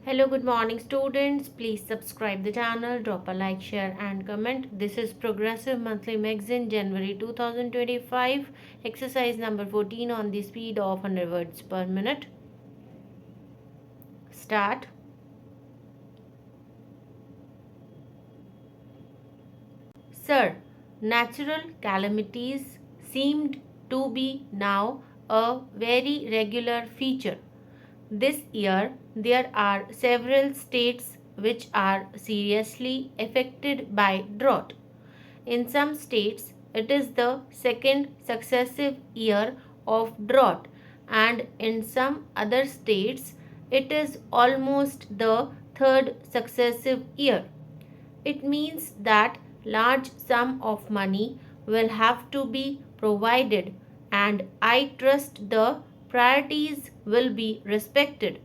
Hello, good morning, students. Please subscribe the channel, drop a like, share, and comment. This is Progressive Monthly Magazine, January 2025, exercise number 14 on the speed of 100 words per minute. Start. Sir, natural calamities seemed to be now a very regular feature. This year, there are several states which are seriously affected by drought. In some states, it is the second successive year of drought, and in some other states, it is almost the third successive year. It means that large sum of money will have to be provided, and I trust the priorities will be respected.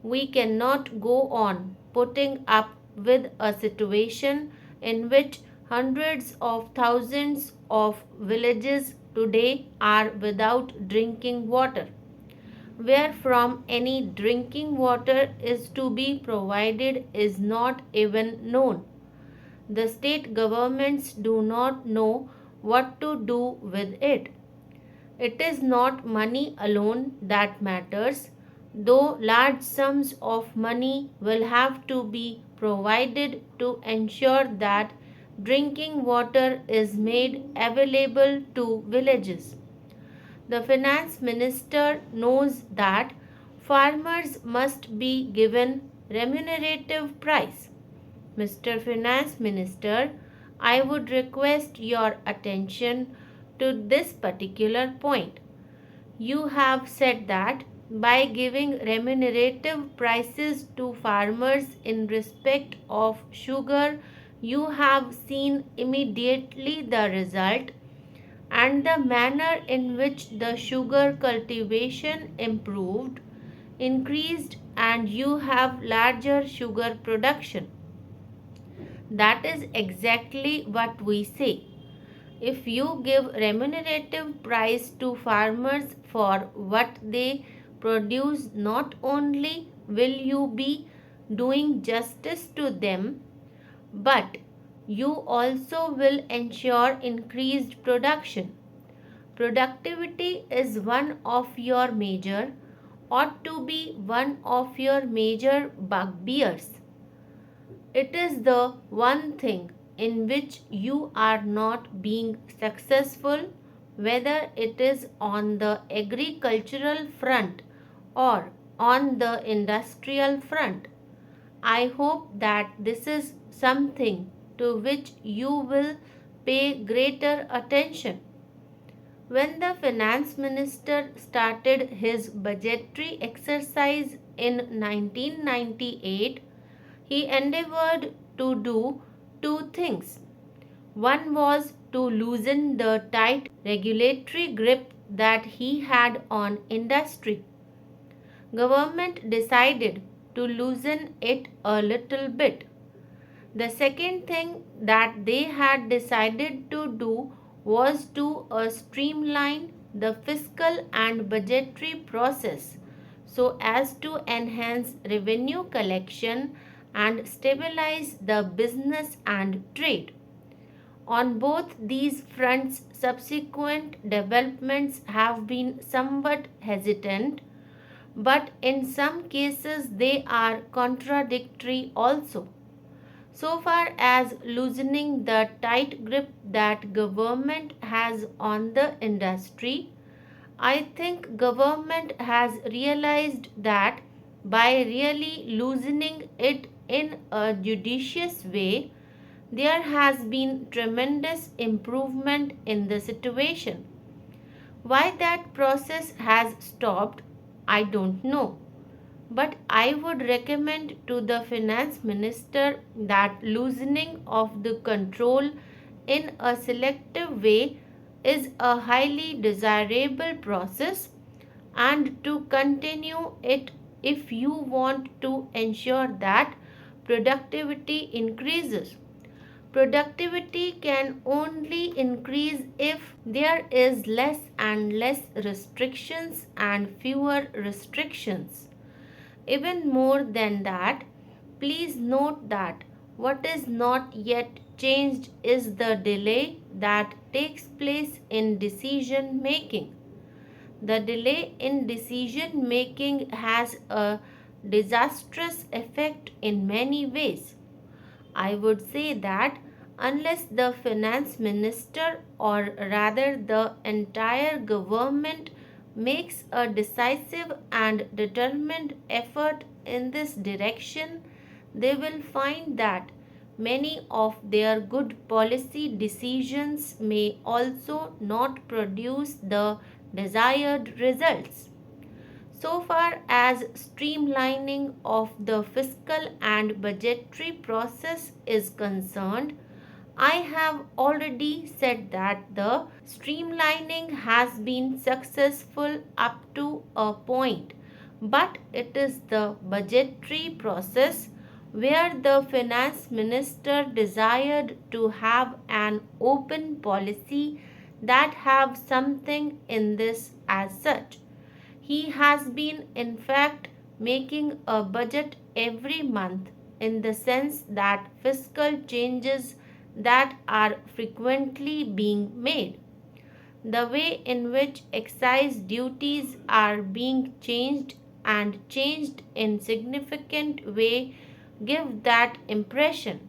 We cannot go on putting up with a situation in which hundreds of thousands of villages today are without drinking water. Where from any drinking water is to be provided is not even known. The state governments do not know what to do with it. It is not money alone that matters, though large sums of money will have to be provided to ensure that drinking water is made available to villages. The finance minister knows that farmers must be given remunerative price. Mr. Finance Minister, I would request your attention to this particular point. You have said that by giving remunerative prices to farmers in respect of sugar, you have seen immediately the result and the manner in which the sugar cultivation improved, increased, and you have larger sugar production. That is exactly what we say. If you give remunerative price to farmers for what they produce, not only will you be doing justice to them, but you also will ensure increased production. Productivity is one of your major, ought to be one of your major bugbears. It is the one thing in which you are not being successful, whether it is on the agricultural front or on the industrial front. I hope that this is something to which you will pay greater attention. When the finance minister started his budgetary exercise in 1998, he endeavored to do two things. One was to loosen the tight regulatory grip that he had on industry. Government decided to loosen it a little bit. The second thing that they had decided to do was to streamline the fiscal and budgetary process so as to enhance revenue collection and stabilize the business and trade. On both these fronts, subsequent developments have been somewhat hesitant, but in some cases they are contradictory also. So far as loosening the tight grip that government has on the industry, I think government has realized that by really loosening it in a judicious way, there has been tremendous improvement in the situation. Why that process has stopped, I don't know. But I would recommend to the finance minister that loosening of the control in a selective way is a highly desirable process and to continue it if you want to ensure that productivity increases. Productivity can only increase if there is less and less restrictions and fewer restrictions. Even more than that, please note that what is not yet changed is the delay that takes place in decision making. The delay in decision making has a disastrous effect in many ways. I would say that unless the finance minister, or rather the entire government, makes a decisive and determined effort in this direction, they will find that many of their good policy decisions may also not produce the desired results. So far as streamlining of the fiscal and budgetary process is concerned, I have already said that the streamlining has been successful up to a point, but it is the budgetary process where the finance minister desired to have an open policy that have something in this as such. He has been, in fact, making a budget every month in the sense that fiscal changes that are frequently being made. The way in which excise duties are being changed and changed in significant way give that impression.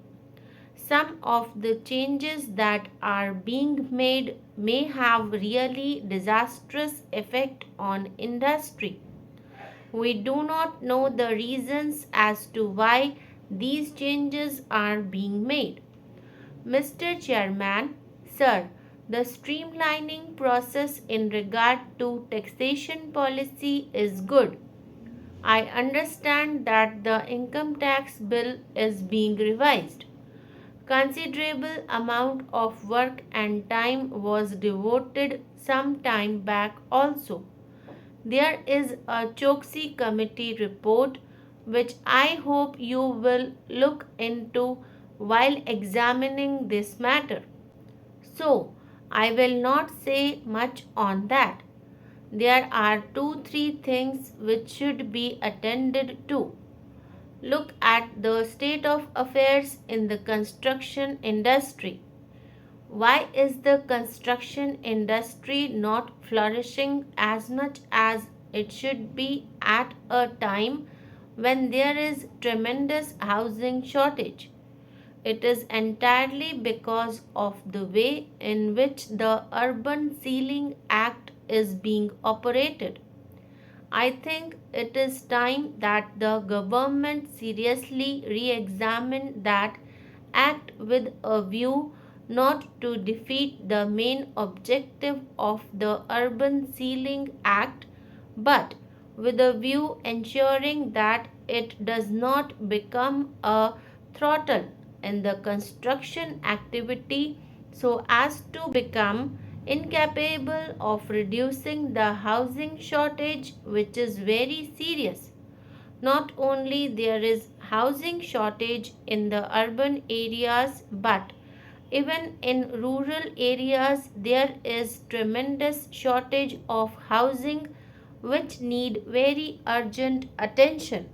Some of the changes that are being made may have really disastrous effect on industry. We do not know the reasons as to why these changes are being made. Mr. Chairman, sir, the streamlining process in regard to taxation policy is good. I understand that the income tax bill is being revised. Considerable amount of work and time was devoted some time back also. There is a Choksi committee report which I hope you will look into while examining this matter. So, I will not say much on that. There are 2-3 things which should be attended to. Look at the state of affairs in the construction industry. Why is the construction industry not flourishing as much as it should be at a time when there is tremendous housing shortage? It is entirely because of the way in which the Urban Ceiling Act is being operated. I think it is time that the government seriously re examine that act with a view not to defeat the main objective of the Urban Ceiling Act, but with a view ensuring that it does not become a throttle in the construction activity so as to become incapable of reducing the housing shortage, which is very serious. Not only there is housing shortage in the urban areas, but even in rural areas there is tremendous shortage of housing which need very urgent attention.